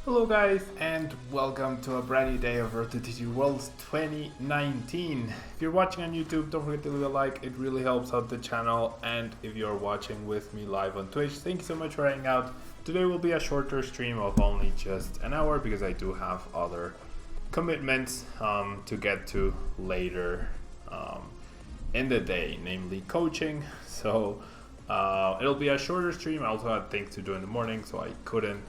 Hello guys, and welcome to a brand new day of Road to TCG Worlds 2019. If you're watching on YouTube, don't forget to leave a like, it really helps out the channel. And if you're watching with me live on Twitch, thank you so much for hanging out. Today will be a shorter stream of only just an hour because I do have other commitments to get to later in the day, namely coaching. So it'll be a shorter stream. I also had things to do in the morning, so I couldn't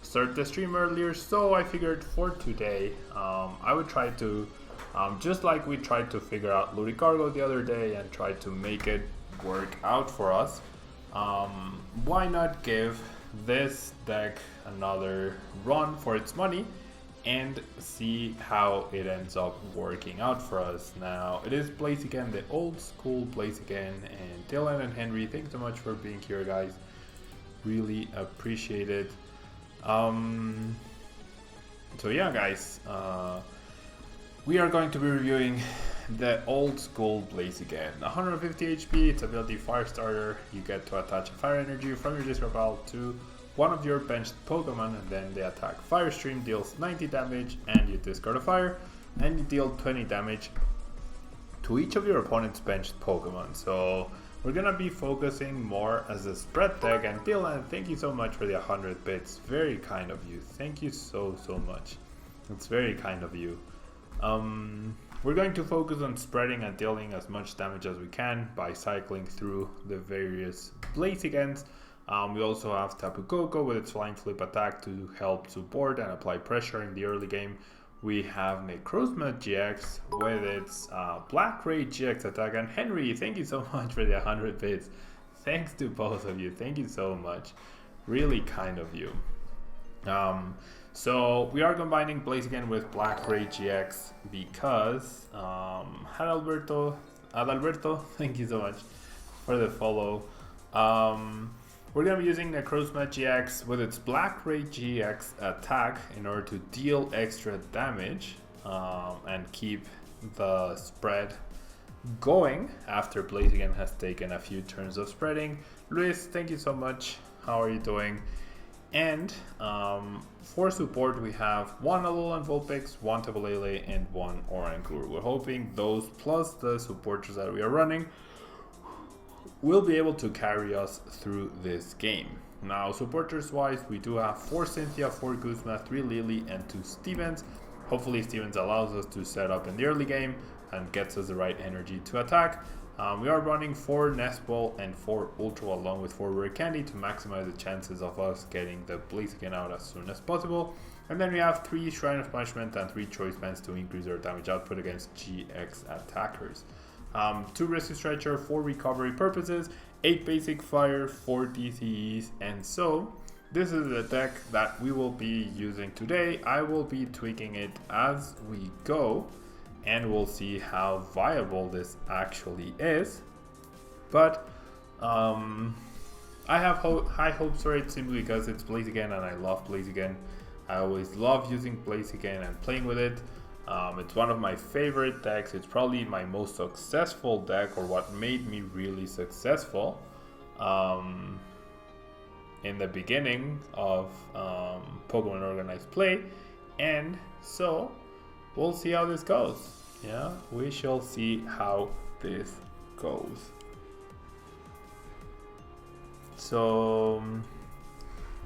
start the stream earlier, so I figured for today I would try to just like we tried to figure out Luricargo the other day and try to make it work out for us. Why not give this deck another run for its money and see how it ends up working out for us. Now it is Blaziken, the old school Blaziken, and Dylan and Henry, thanks so much for being here guys, really appreciate it. So yeah guys, we are going to be reviewing the old school Blaziken. 150 HP, its ability Fire Starter. You get to attach a fire energy from your discard pile to one of your benched Pokemon, and then the attack Fire Stream deals 90 damage and you discard a fire and you deal 20 damage to each of your opponent's benched Pokemon. So we're gonna be focusing more as a spread deck, and Dylan, thank you so much for the 100 bits. Very kind of you. Thank you so much. It's very kind of you. We're going to focus on spreading and dealing as much damage as we can by cycling through the various Blazikens. We also have Tapu Koko with its Flying Flip attack to help support and apply pressure in the early game. We have Necrozma GX with its Black Ray GX attack. And Henry, thank you so much for the 100 bits. Thanks to both of you. Thank you so much. Really kind of you. So we are combining Blaziken with Black Ray GX because Adalberto, thank you so much for the follow. We're going to be using Necrozma GX with its Black Ray GX attack in order to deal extra damage and keep the spread going after Blaziken has taken a few turns of spreading. Luis, thank you so much. How are you doing? And for support, we have one Alolan Vulpix, one Tabalele, and one Oranclur. We're hoping those plus the supporters that we are running will be able to carry us through this game. Now, supporters wise, we do have 4 Cynthia, 4 Guzma, 3 Lily, and 2 Stevens. Hopefully Stevens allows us to set up in the early game and gets us the right energy to attack. We are running 4 Nest Ball and 4 Ultra along with 4 Rare Candy to maximize the chances of us getting the Blaziken out as soon as possible. And then we have 3 Shrine of Punishment and 3 Choice Bands to increase our damage output against GX attackers. 2 Rescue Stretcher, 4 recovery purposes, 8 basic fire, 4 DCEs, and so this is the deck that we will be using today. I will be tweaking it as we go, and we'll see how viable this actually is. But I have high hopes for it simply because it's Blaziken and I love Blaziken. I always love using Blaziken and playing with it. It's one of my favorite decks. It's probably my most successful deck, or what made me really successful in the beginning of Pokemon Organized Play. And so we'll see how this goes. Yeah, we shall see how this goes. So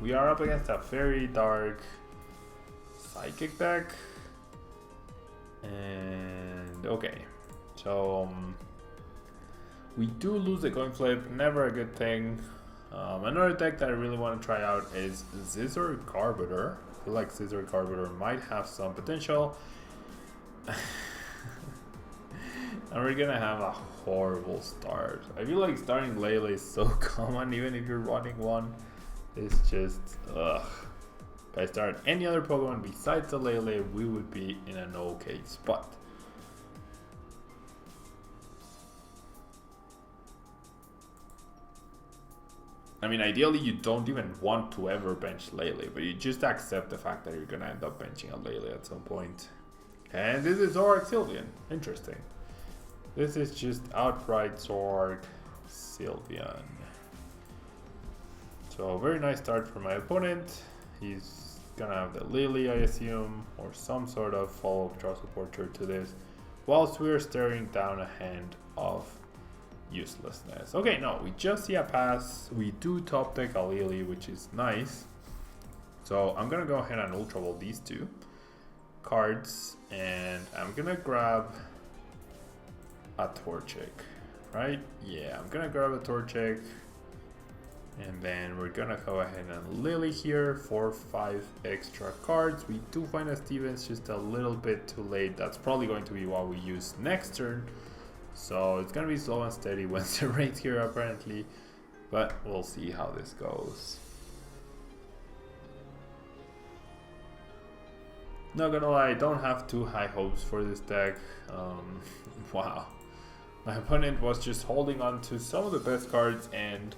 we are up against a very dark psychic deck. And okay, so we do lose the coin flip, never a good thing. Another deck that I really want to try out is Zoroark Arbiter. I feel like Zoroark Arbiter might have some potential. And we're gonna have a horrible start. I feel like starting Lele is so common, even if you're running one. It's just, ugh. If I start any other Pokemon besides the Lele, we would be in an okay spot. I mean, ideally you don't even want to ever bench Lele, but you just accept the fact that you're gonna end up benching a Lele at some point. And this is Zoroark Sylveon. Interesting. This is just outright Zoroark Sylveon. So very nice start for my opponent. He's gonna have the Lily, I assume, or some sort of follow-up draw supporter to this, whilst we're staring down a hand of uselessness. Okay, no, we just see a pass. We do top deck a Lily, which is nice. So I'm gonna go ahead and Ultra Ball these 2 cards, and I'm gonna grab a Torchic, right? Yeah, I'm gonna grab a Torchic, and then we're gonna go ahead and Lily here for 5 extra cards. We do find a Stevens just a little bit too late. That's probably going to be what we use next turn. So it's gonna be slow and steady when the rate here apparently, but we'll see how this goes. Not gonna lie, I don't have too high hopes for this deck. Wow. My opponent was just holding on to some of the best cards, and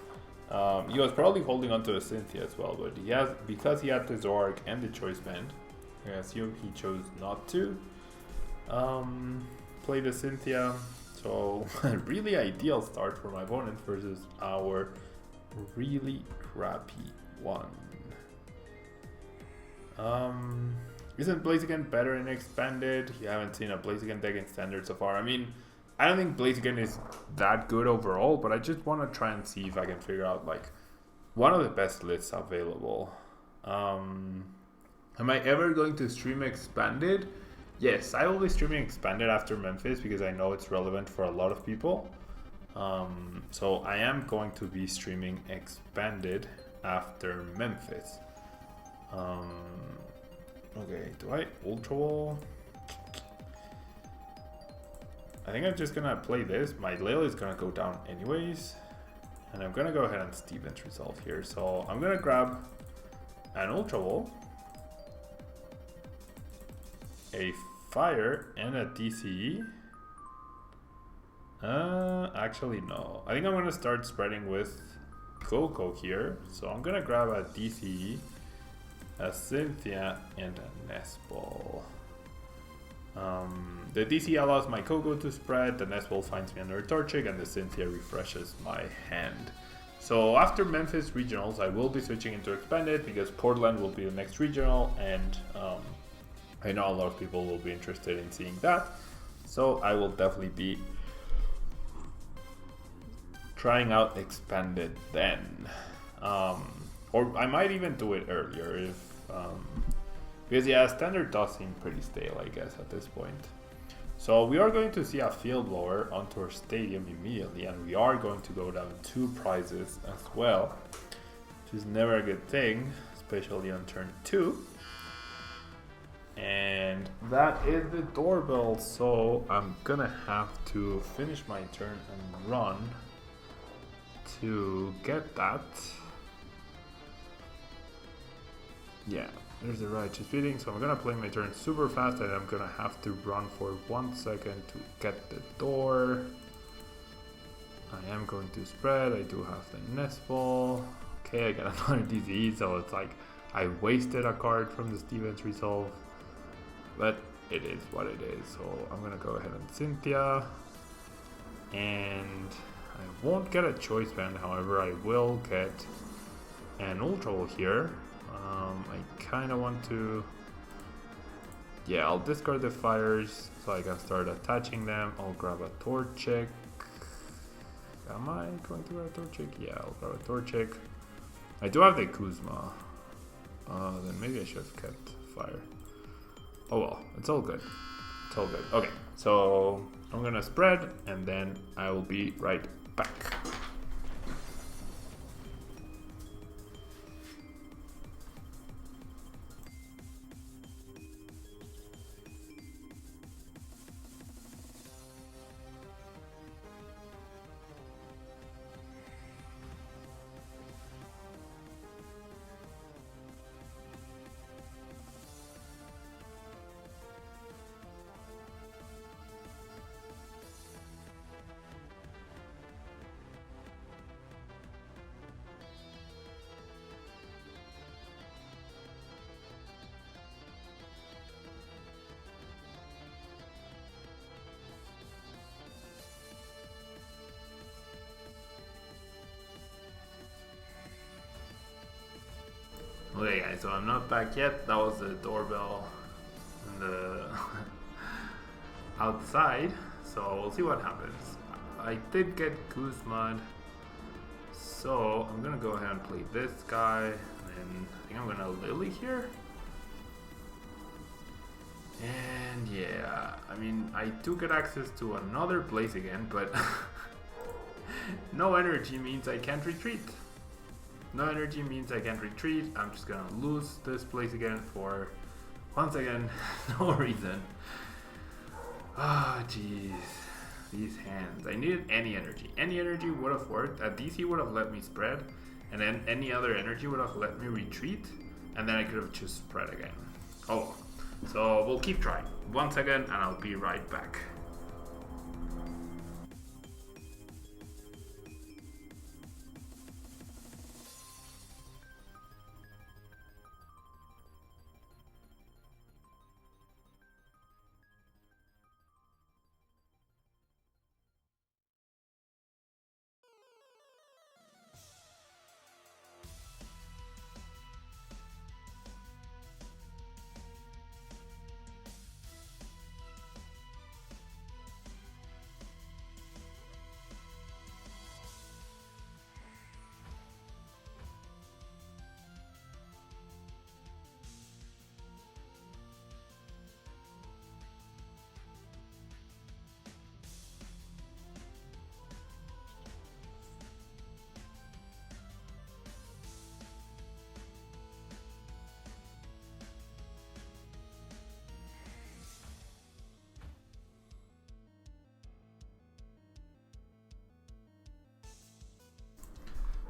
he was probably holding on to a Cynthia as well, but because he had the Zoroark and the Choice Band, I assume he chose not to play the Cynthia. So a really ideal start for my opponent versus our really crappy one. Isn't Blaziken better in Expanded? You haven't seen a Blaziken deck in Standard so far. I mean, I don't think Blaziken is that good overall, but I just want to try and see if I can figure out like one of the best lists available. Am I ever going to stream Expanded? Yes, I will be streaming Expanded after Memphis because I know it's relevant for a lot of people. So I am going to be streaming Expanded after Memphis. Okay, do I Ultra Ball? I think I'm just gonna play this. My Lele is gonna go down anyways. And I'm gonna go ahead and Stevens resolve here. So I'm gonna grab an Ultra Ball, a Fire, and a DCE. Actually no. I think I'm gonna start spreading with Coco here. So I'm gonna grab a DCE, a Cynthia, and a Nest Ball. The DC allows my Coco to spread, the Nest Ball finds me under Torchic, and the Cynthia refreshes my hand. So after Memphis regionals, I will be switching into Expanded because Portland will be the next regional, and I know a lot of people will be interested in seeing that. So I will definitely be trying out Expanded then. Or I might even do it earlier if... because yeah, standard does seem pretty stale, I guess, at this point. So we are going to see a field blower onto our stadium immediately, and we are going to go down 2 prizes as well, which is never a good thing, especially on turn 2. And that is the doorbell, so I'm gonna have to finish my turn and run to get that. Yeah, there's the righteous feeding, so I'm gonna play my turn super fast and I'm gonna have to run for 1 second to get the door. I am going to spread, I do have the nest ball. Okay, I got another DZ, so it's like I wasted a card from the Stevens resolve. But it is what it is, so I'm gonna go ahead and Cynthia. And I won't get a choice band, however I will get an Ultra here. I kind of want to... Yeah, I'll discard the fires so I can start attaching them. I'll grab a Torchic. Am I going to grab a Torchic? Yeah, I'll grab a Torchic. I do have the Kuzma. Then maybe I should have kept fire. Oh well, it's all good. It's all good. Okay, so I'm gonna spread and then I will be right back. Okay guys, so I'm not back yet. That was the doorbell in the outside, so we'll see what happens. I did get Guzman, so I'm gonna go ahead and play this guy, and then I think I'm gonna Lily here. And yeah, I mean, I do get access to another Blaziken, but no energy means I can't retreat. No energy means I can't retreat. I'm just gonna lose this Blaziken for, once again, no reason. Ah, jeez. These hands. I needed any energy. Any energy would have worked. A DC would have let me spread, and then any other energy would have let me retreat, and then I could have just spread again. Oh, so we'll keep trying. 1 second, and I'll be right back.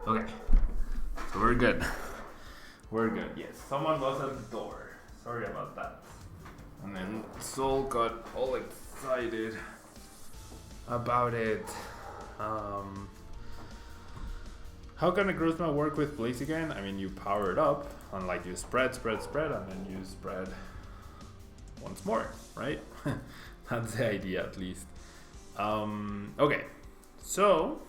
Okay, so we're good. We're good. Yes, someone was at the door. Sorry about that. And then Soul got all excited about it. How can a Growthma work with Blaziken? I mean, you power it up, unlike you spread, and then you spread once more, right? That's the idea, at least. Okay, so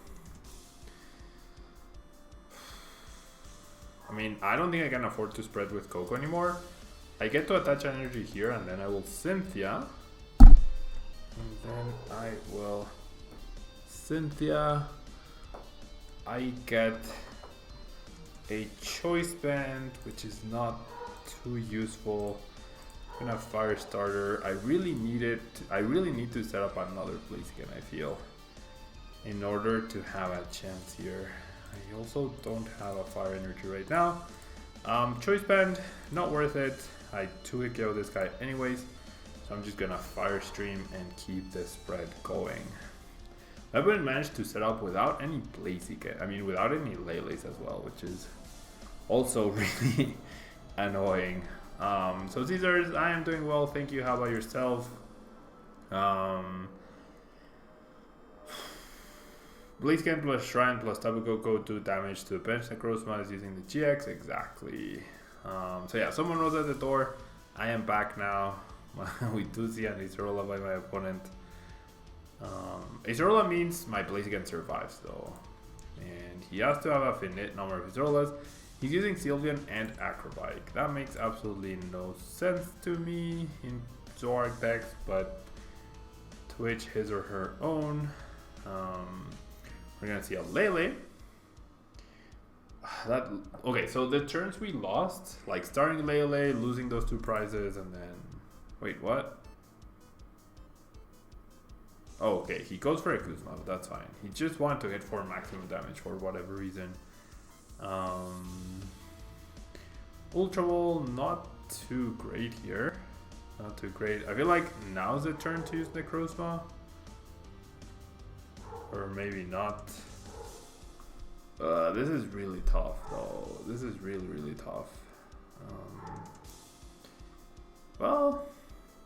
I mean, I don't think I can afford to spread with Coco anymore. I get to attach energy here, and then I will Cynthia. And then I will Cynthia. I get a choice band, which is not too useful. I'm gonna fire starter. I really need to set up another Blaziken, I feel, in order to have a chance here. I also don't have a fire energy right now. Choice band, not worth it. I 2-hit KO this guy anyways, so I'm just gonna fire stream and keep the spread going. I've been managed to set up without any Blaziken, I mean without any Lele's as well, which is also really annoying. So Caesars, I am doing well, thank you. How about yourself? Blaziken plus Shrine plus Tablemon do damage to bench Necrozma is using the GX, exactly. So yeah, someone was at the door. I am back now. We do see an Acerola by my opponent. Acerola means my Blaziken survives though. And he has to have a finite number of Acerolas. He's using Sylveon and Acrobatic. That makes absolutely no sense to me in zoroark decks, but to each his or her own. We're gonna see a Lele. Okay, so the turns we lost, like starting Lele, losing those 2 prizes, and then wait, what? Oh, okay, he goes for a Kuzma, but that's fine. He just wanted to hit for maximum damage for whatever reason. Ultra Ball, not too great here. Not too great. I feel like now's the turn to use Necrozma. Or maybe not. This is really tough though. This is really tough. Well,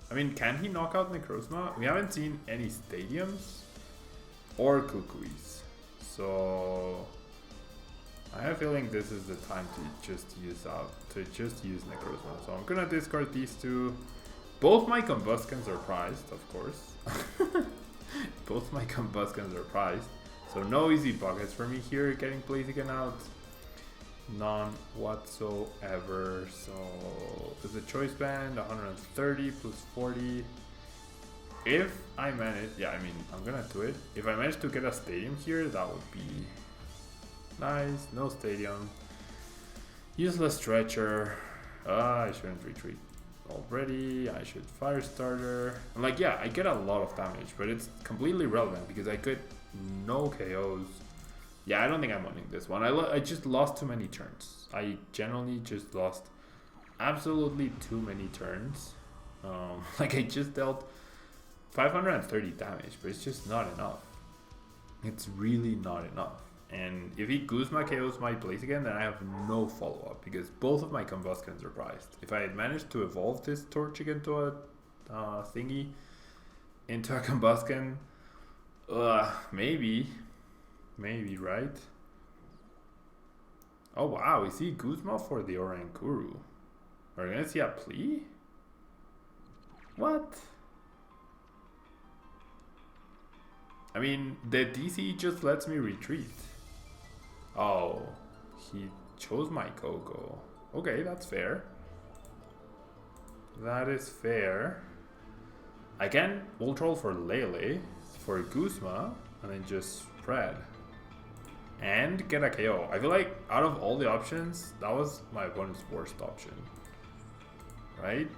I mean, can he knock out Necrozma? We haven't seen any stadiums or Kukuis. So I have a feeling this is the time to just use Necrozma. So I'm gonna discard these 2. Both my Combuskins are prized, of course. Both my Combuskins are prized. So no easy buckets for me here getting Blaziken out. None whatsoever. So it's a choice band, 130 plus 40. If I manage, yeah, I mean, I'm gonna do it. If I manage to get a stadium here, that would be nice. No stadium. Useless stretcher. I shouldn't retreat already. I should fire starter. I'm like, yeah, I get a lot of damage, but it's completely irrelevant because I could no KOs. Yeah, I don't think I'm winning this one. I just lost too many turns. I generally just lost absolutely too many turns. Like I just dealt 530 damage, but it's just not enough. It's really not enough. And if he Guzma KOs my Blaziken, then I have no follow-up because both of my Combuskins are prized. If I had managed to evolve this Torchic into a thingy, into a Combuskin, maybe, right? Oh wow, we see Guzma for the Orankuru. Are we gonna see a plea? What? I mean, the DC just lets me retreat. Oh, he chose my Coco. Okay, that's fair. That is fair. I can Ultra for Lele, for Guzma, and then just spread. And get a KO. I feel like out of all the options, that was my opponent's worst option. Right?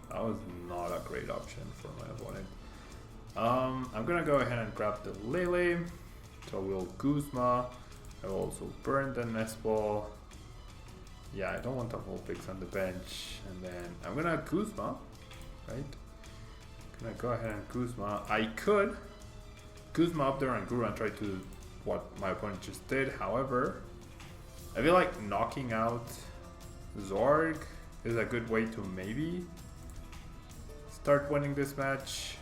That was not a great option for my opponent. I'm gonna go ahead and grab the Lele. So we'll Guzma. I will also burn the Nest Ball. Yeah, I don't want the whole picks on the bench. And then I'm gonna Guzma, right? Gonna go ahead and Guzma. I could Guzma up there and Guru and try to what my opponent just did. However, I feel like knocking out Zoroark is a good way to maybe start winning this match.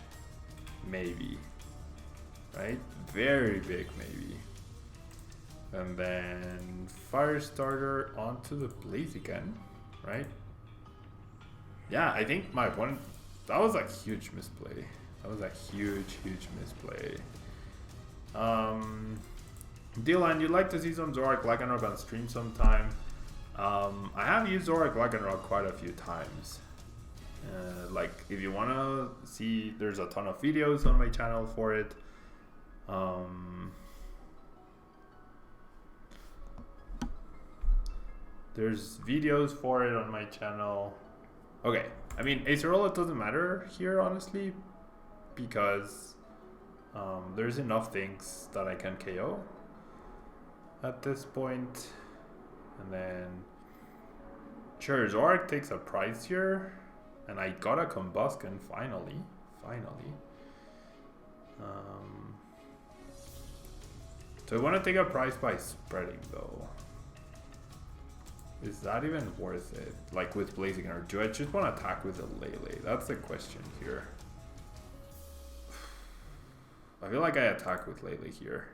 Maybe. Right? Very big maybe. And then fire starter onto the Blaziken, right? Yeah, I think my opponent, that was a huge misplay. That was a huge misplay. Dylan, you'd like to see some Zoroark Lycanroc on stream sometime. I have used Zoroark Lycanroc quite a few times. Like, if you want to see, there's a ton of videos on my channel for it. There's videos for it on my channel. Okay, I mean, Acerola doesn't matter here, honestly, because there's enough things that I can KO at this point. And then, sure, Zoroark takes a prize here, and I got a Combusken finally. So I want to take a prize by spreading though. Is that even worth it? Like with Blaziken, or do I just want to attack with a Lele? That's the question here. I feel like I attack with Lele here.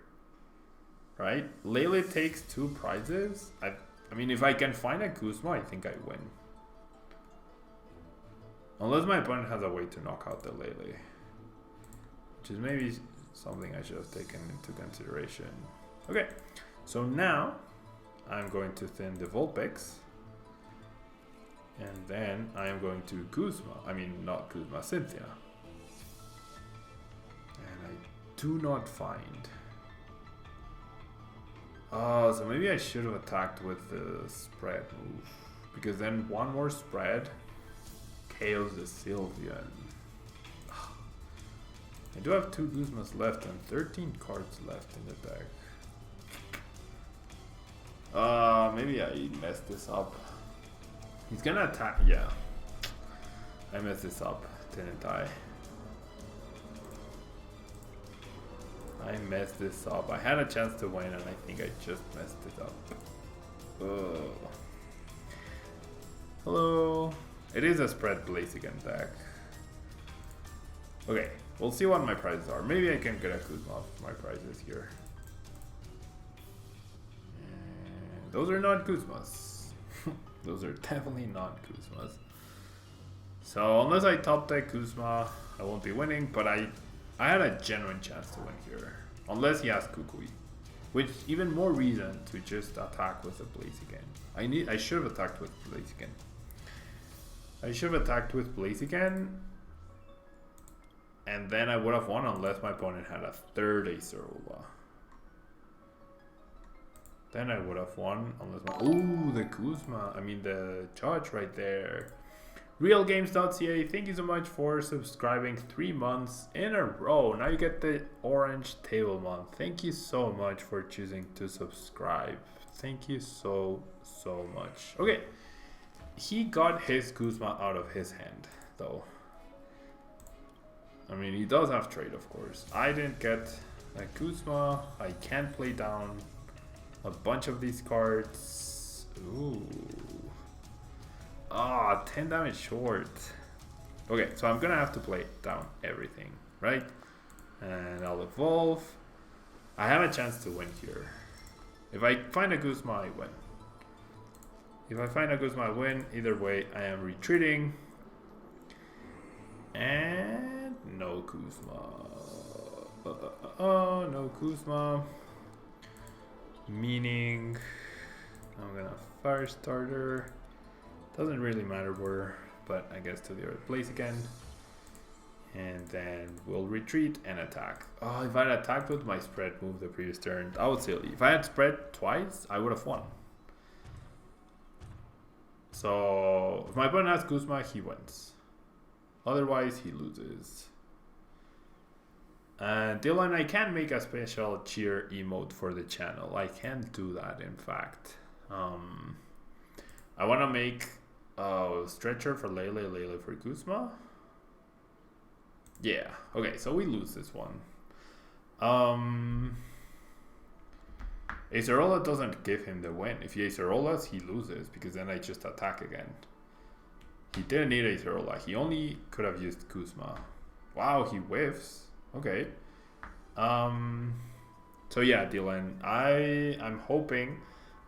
Right? Lele takes 2 prizes. I mean, if I can find a Kuzma, I think I win. Unless my opponent has a way to knock out the Lele. Which is maybe something I should have taken into consideration. Okay, so now I'm going to thin the Vulpix. And then I am going to Kuzma. I mean, not Kuzma, Cynthia. And I do not find. Oh, so maybe I should have attacked with the spread move. Because then one more spread KOs the Sylveon. I do have 2 Guzmas left and 13 cards left in the deck. Maybe I messed this up. He's gonna attack. Yeah, I messed this up, didn't I? I messed this up. I had a chance to win and I think I just messed it up. Oh. Hello. It is a Spread Blaziken deck. Okay, we'll see what my prizes are. Maybe I can get a Kuzma off my prizes here. And those are not Kuzmas. Those are definitely not Kuzmas. So unless I top deck Kuzma, I won't be winning, but I had a genuine chance to win here. Unless he has Kukui. Which even more reason to just attack with a Blaziken. I should have attacked with Blaziken. I should have attacked with Blaziken. And then I would have won unless my opponent had a 3rd Acerola. Then I would have won unless my... Ooh, the Kuzma. I mean the Judge right there. Realgames.ca, thank you so much for subscribing 3 months in a row. Now you get the orange Tablemon. Thank you so much for choosing to subscribe. Thank you so much. Okay, he got his Kuzma out of his hand though. I mean, he does have trade, of course. I didn't get a Kuzma. I can play down a bunch of these cards. Ooh. Ah, 10 damage short. Okay, so I'm gonna have to play down everything, right? And I'll evolve. I have a chance to win here. If I find a Kuzma, I win. If I find a Kuzma, I win. Either way, I am retreating. And no Kuzma. No Kuzma. Meaning I'm gonna fire starter. Doesn't really matter where, but I guess to the other place again. And then we'll retreat and attack. Oh, if I had attacked with my spread move the previous turn, that was silly. If I had spread twice, I would have won. So if my opponent has Kuzma, he wins. Otherwise, he loses. And Dylan, I can make a special cheer emote for the channel. I can do that, in fact. I want to make Stretcher for Lele, Lele for Kuzma. Yeah, okay, so we lose this one. Acerola doesn't give him the win. If he Acerolas, he loses, because then I just attack again. He didn't need Acerola. He only could have used Kuzma. Wow, he whiffs. Okay. So yeah, Dylan, I'm hoping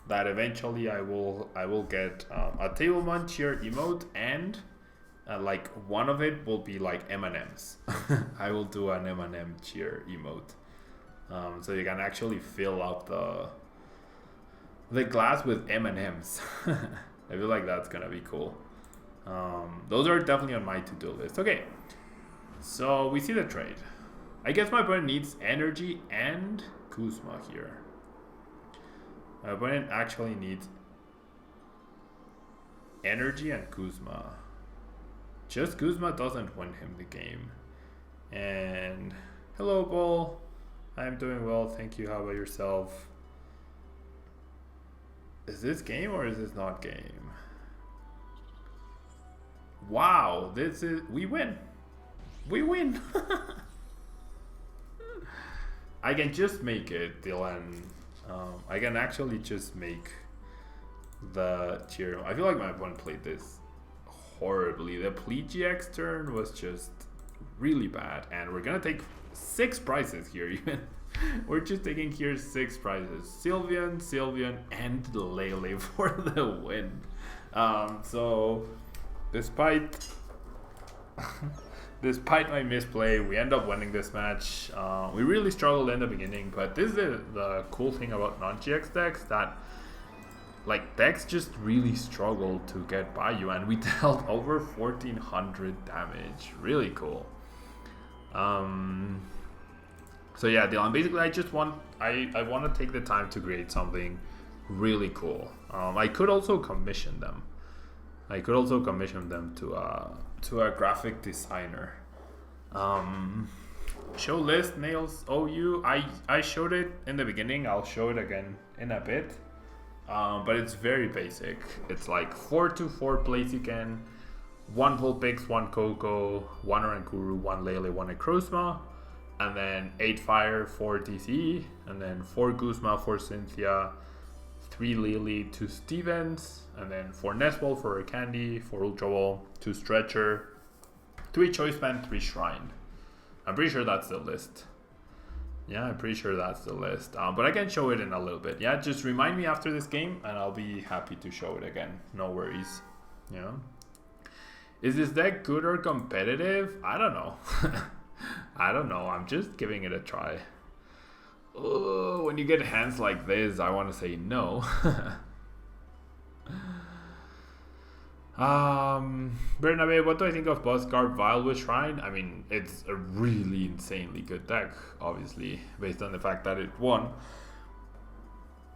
that eventually I will get a Tablemon cheer emote, and like one of it will be like M&Ms. I will do an M&M cheer emote, so you can actually fill up the glass with M&Ms. I feel like that's gonna be cool. Those are definitely on my to-do list. Okay, so we see the trade. I guess my opponent needs energy and Kuzma here. My opponent actually needs Energy and Kuzma. Just Kuzma doesn't win him the game. And hello, Bull. I'm doing well, thank you. How about yourself? Is this game or is this not game? Wow, this is... we win. We win. I can just make it, Dylan. I can actually just make the tier. I feel like my opponent played this horribly. The PGX turn was just really bad, and we're gonna take 6 prizes here. Even we're just taking here 6 prizes: Sylveon, and Lele for the win. So despite my misplay, we end up winning this match. We really struggled in the beginning, but this is the cool thing about non-GX decks, that like decks just really struggle to get by you, and we dealt over 1400 damage. Really cool. So yeah, Dylan, basically I want to take the time to create something really cool. I could also commission them. To a graphic designer. Show list nails OU. I showed it in the beginning. I'll show it again in a bit. But it's very basic. It's like 4/4 Blaziken, 1 Vulpix, 1 Coco, 1 Orankuru, 1 Lele, 1 Necrozma, and then 8 Fire, 4 DCE, and then 4 Guzma, 4 Cynthia, 3 Lily, 2 Stevens, and then 4 Neswell, 4 Candy, 4 Ultra Ball, 2 Stretcher, 3 Choice Band, 3 Shrine. I'm pretty sure that's the list. Yeah, I'm pretty sure that's the list. But I can show it in a little bit. Yeah, just remind me after this game and I'll be happy to show it again. No worries. Yeah. Is this deck good or competitive? I don't know. I don't know. I'm just giving it a try. Oh, when you get hands like this, I want to say no. Bernabe, what do I think of Buzzguard Vile with Shrine? I mean, it's a really insanely good deck, obviously, based on the fact that it won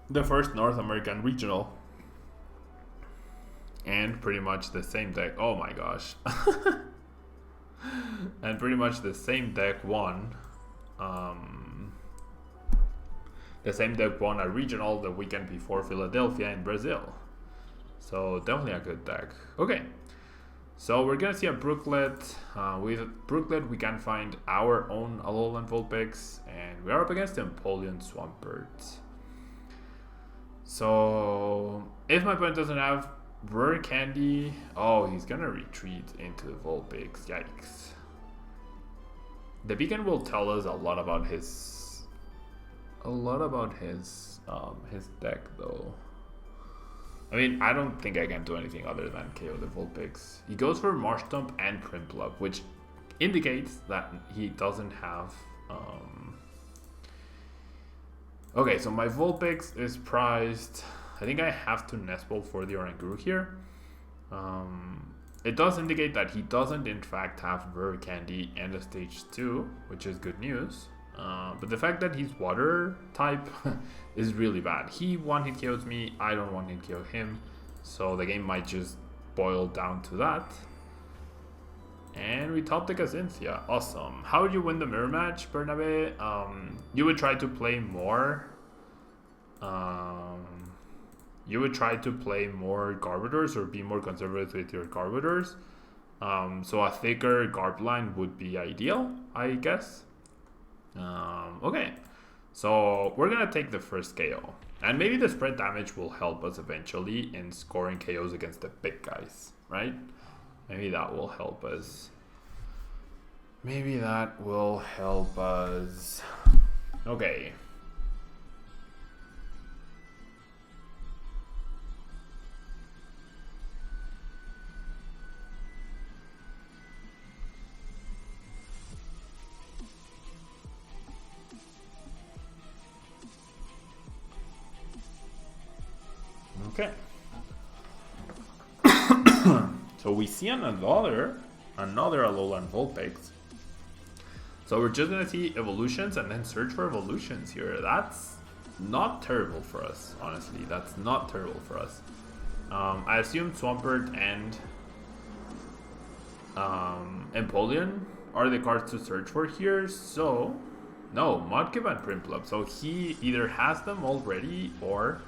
the first North American regional. And pretty much the same deck. Oh my gosh. And pretty much the same deck won. The same deck won a regional the weekend before Philadelphia in Brazil. So definitely a good deck. Okay, so we're gonna see a Brooklet. With Brooklet, we can find our own Alolan Vulpix, and we are up against the Empoleon Swampert. So if my opponent doesn't have Rare Candy, oh, he's gonna retreat into Vulpix. Yikes! The beacon will tell us a lot about his deck, though. I mean, I don't think I can do anything other than KO the Vulpix. He goes for Marshtomp and Prinplup, which indicates that he doesn't have... Okay, so my Vulpix is prized. I think I have to Nestle for the Oranguru here. It does indicate that he doesn't in fact have Rare Candy and a Stage 2, which is good news. But the fact that he's water type is really bad. He one-hit KOs me, I don't one-hit KO him, so the game might just boil down to that. And we top deck a Cynthia. Awesome. How would you win the mirror match, Bernabe? You would try to play more. You would try to play more Garbodors or be more conservative with your Garbodors. So a thicker Garb line would be ideal, I guess. Okay, so we're gonna take the first KO, and maybe the spread damage will help us eventually in scoring KOs against the big guys, right? Maybe that will help us. Maybe that will help us. Okay. Okay. So we see another Alolan Vulpix. So we're just gonna see evolutions and then search for evolutions here. That's not terrible for us, honestly. That's not terrible for us. I assume Swampert and Empoleon are the cards to search for here. So, no, Mudkip and Prinplup. So he either has them already or...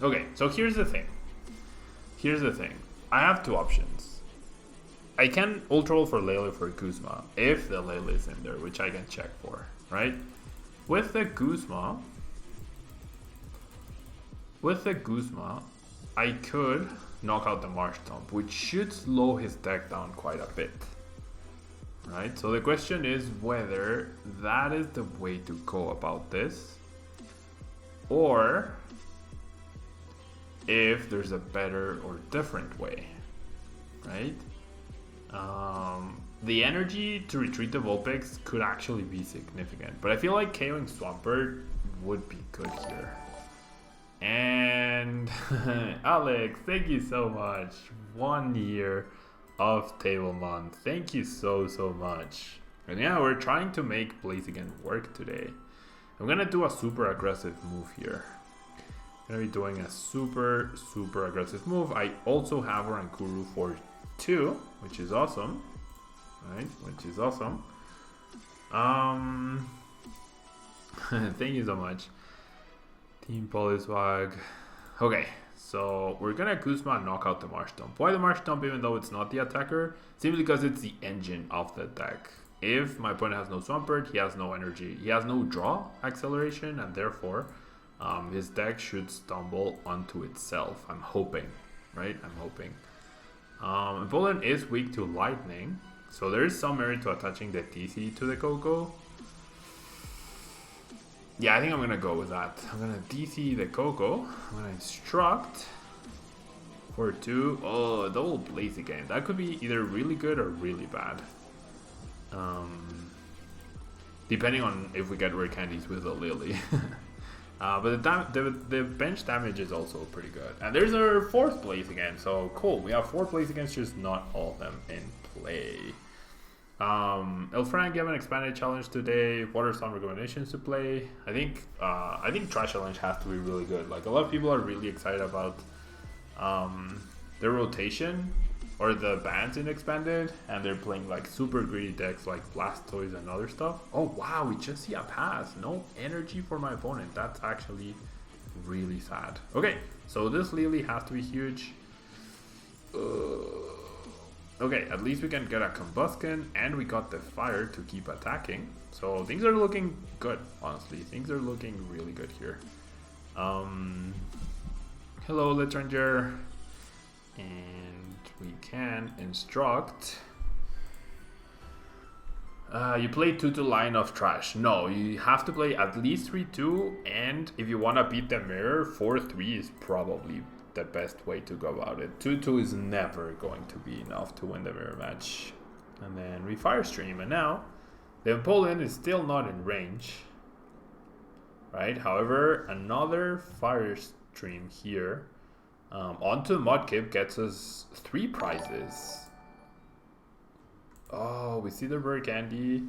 okay, so here's the thing. I have two options. I can Ultra Ball for Lele for Guzma if the Lele is in there, which I can check for, right? With the Guzma, I could knock out the Marshtomp, which should slow his deck down quite a bit, right? So the question is whether that is the way to go about this, or if there's a better or different way, right? The energy to retreat the Vulpix could actually be significant, but I feel like KOing Swampert would be good here. And Alex, thank you so much. 1 year of Tablemon. Thank you so much. And yeah, we're trying to make Blaziken work today. I'm gonna do a super aggressive move here. I'm gonna be doing a super aggressive move. I also have Rankuru for 2, which is awesome. Right, which is awesome. Thank you so much. Team Poliswag. Okay, so we're gonna Guzma knock out the Marshtomp. Why the Marshtomp even though it's not the attacker? Simply because it's the engine of the deck. If my opponent has no Swampert, he has no energy. He has no draw acceleration, and therefore his deck should stumble onto itself. I'm hoping, right? I'm hoping. Empoleon is weak to lightning, so there is some merit to attaching the TC to the Coco. Yeah, I think I'm gonna go with that. I'm gonna DC the Coco. I'm gonna Instruct for 2. Oh, double Blaziken. That could be either really good or really bad. Depending on if we get rare candies with a Lily. But the bench damage is also pretty good. And there's our 4th Blaziken. So cool. We have 4 Blazikens, just not all of them in play. Elfran gave an expanded challenge today. What are some recommendations to play? I think Trash Challenge has to be really good. Like, a lot of people are really excited about the rotation or the bans in expanded, and they're playing like super greedy decks like Blastoise and other stuff. Oh wow, we just see a pass. No energy for my opponent. That's actually really sad. Okay, so this Lily has to be huge. Okay, at least we can get a Combusken, and we got the Fire to keep attacking. So things are looking good, honestly. Things are looking really good here. Hello, Litranger. And we can Instruct. You play 2 line of Trash. No, you have to play at least 3-2, and if you want to beat the mirror, 4-3 is probably the best way to go about it. 2-2 is never going to be enough to win the mirror match. And then we Fire Stream, and now the Empoleon is still not in range, right? However, another Fire Stream here onto Mudkip gets us 3 prizes. Oh, we see the rare candy.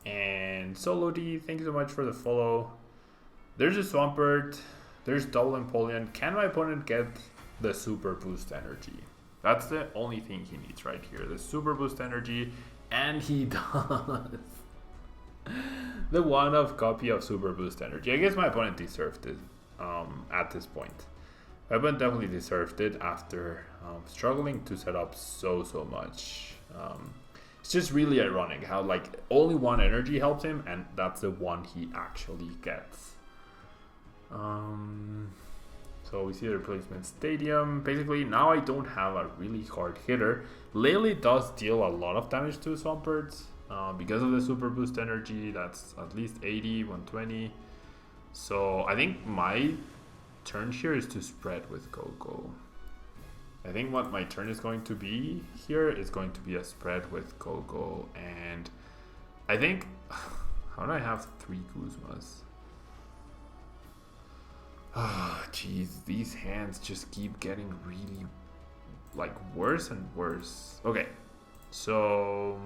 And Solo D, thank you so much for the follow. There's a Swampert. There's double Empoleon. Can my opponent get the super boost energy? That's the only thing he needs right here. The super boost energy. And he does. The one-off copy of super boost energy. I guess my opponent deserved it at this point. My opponent definitely deserved it after struggling to set up so much. It's just really ironic how like only one energy helps him, and that's the one he actually gets. So we see the replacement stadium. Basically, now I don't have a really hard hitter. Lele does deal a lot of damage to Swampert because of the super boost energy. That's at least 80, 120. So I think my turn here is to spread with Coco. I think what my turn is going to be here is going to be a spread with Coco, and I think how do I have 3 Guzmas? Ah, jeez, these hands just keep getting really like worse and worse. Okay, so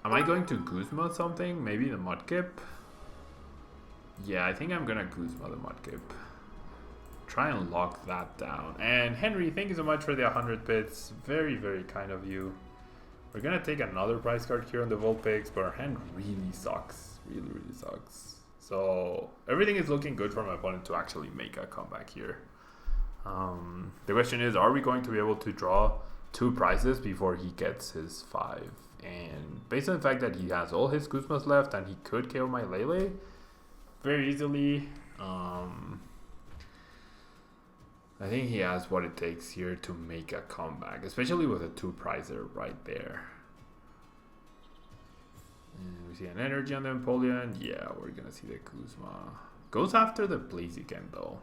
am I going to Guzma something? Maybe the Mudkip? Yeah, I think I'm gonna Kuzma the Mudkip. Try and lock that down. And Henry, thank you so much for the 100 bits. Very, very kind of you. We're gonna take another prize card here on the Vulpix, but our hand really sucks. Really, really sucks. So everything is looking good for my opponent to actually make a comeback here. The question is, are we going to be able to draw 2 prizes before he gets his 5? And based on the fact that he has all his Kuzmas left and he could KO my Lele very easily, I think he has what it takes here to make a comeback, especially with a 2-prizer right there. And we see an energy on the Empoleon. Yeah, we're gonna see the Kuzma. Goes after the Blaziken though.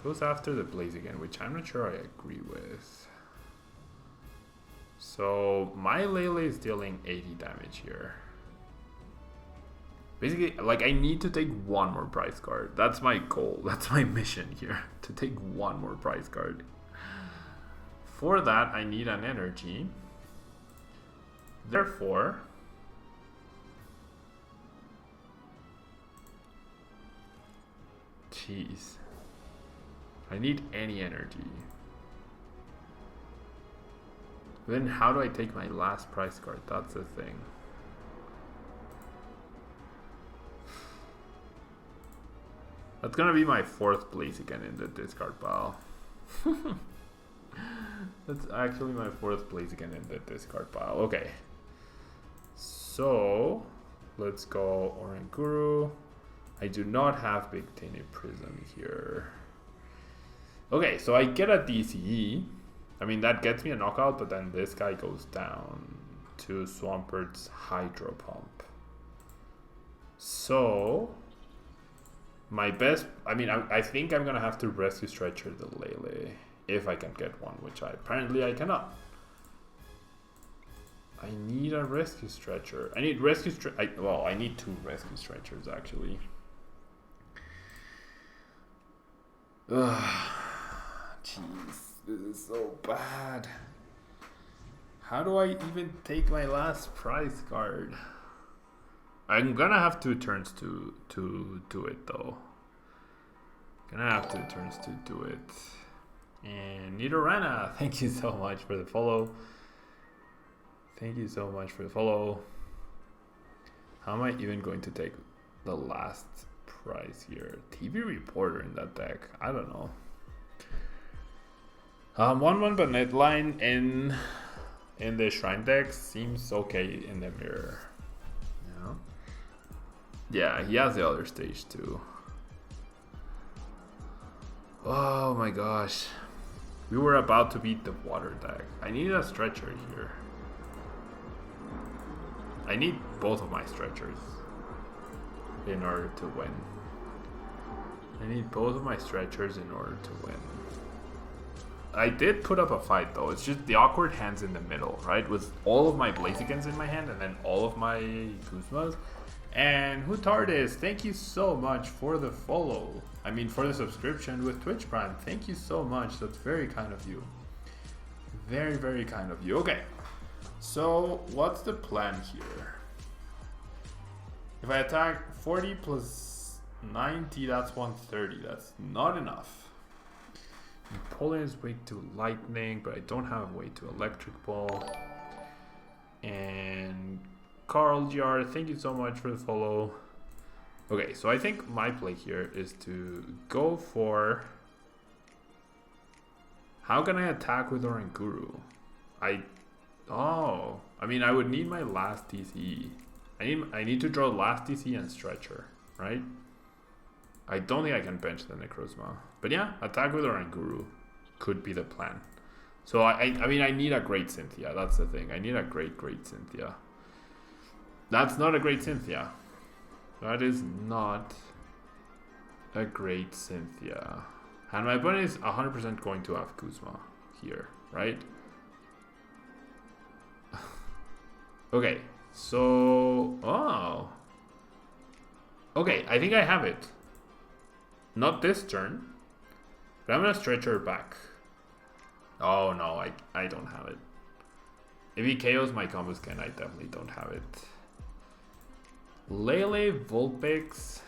Goes after the Blaziken, which I'm not sure I agree with. So my Lele is dealing 80 damage here. Basically, like, I need to take 1 more prize card. That's my goal. That's my mission here. To take 1 more prize card. For that, I need an energy. Therefore, jeez, I need any energy. Then how do I take my last prize card? That's the thing. That's gonna be my 4th Blaziken in the discard pile. That's actually my 4th Blaziken in the discard pile. Okay. So, let's go Oranguru. I do not have Big Tinted Prism here. Okay, so I get a DCE. I mean, that gets me a knockout, but then this guy goes down to Swampert's Hydro Pump. So, my best, I mean, I think I'm gonna have to Rescue Stretcher the Lele if I can get one, which apparently I cannot. I need a Rescue Stretcher. I need Rescue Stretcher. Well, I need 2 Rescue Stretchers actually. Ugh, jeez, this is so bad. How do I even take my last prize card? I'm gonna have 2 turns to do it though. Gonna have 2 turns to do it. And Nidorana, thank you so much for the follow. Thank you so much for the follow. How am I even going to take the last prize here? TV Reporter in that deck. I don't know. 1/1 but Netline in the Shrine deck seems okay in the mirror. Yeah, he has the other stage too. Oh my gosh. We were about to beat the water deck. I need a stretcher here. I need both of my stretchers in order to win. I need both of my stretchers in order to win. I did put up a fight though. It's just the awkward hands in the middle, right? With all of my Blazikens in my hand and then all of my Kuzmas. And Hutardis, thank you so much for the follow. I mean, for the subscription with Twitch Prime. Thank you so much. That's very kind of you. Very, very kind of you. Okay. So, what's the plan here? If I attack 40 plus 90, that's 130. That's not enough. Empoleon is weak to lightning, but I don't have a way to electric ball. And Carl Jar, thank you so much for the follow. Okay, so I think my play here is to go for... How can I attack with Oranguru? I mean, I would need my last TCE. I need to draw last TCE and Stretcher, right? I don't think I can bench the Necrozma. But yeah, attack with Oranguru could be the plan. So I mean, I need a great Cynthia. That's the thing. I need a great Cynthia. That's not a great Cynthia. That is not a great Cynthia. And my opponent is 100% going to have Kuzma here, right? Okay, so... Oh. Okay, I think I have it. Not this turn. But I'm going to stretch her back. Oh no, I don't have it. If he KOs my combo scan, I definitely don't have it. Lele, Vulpix,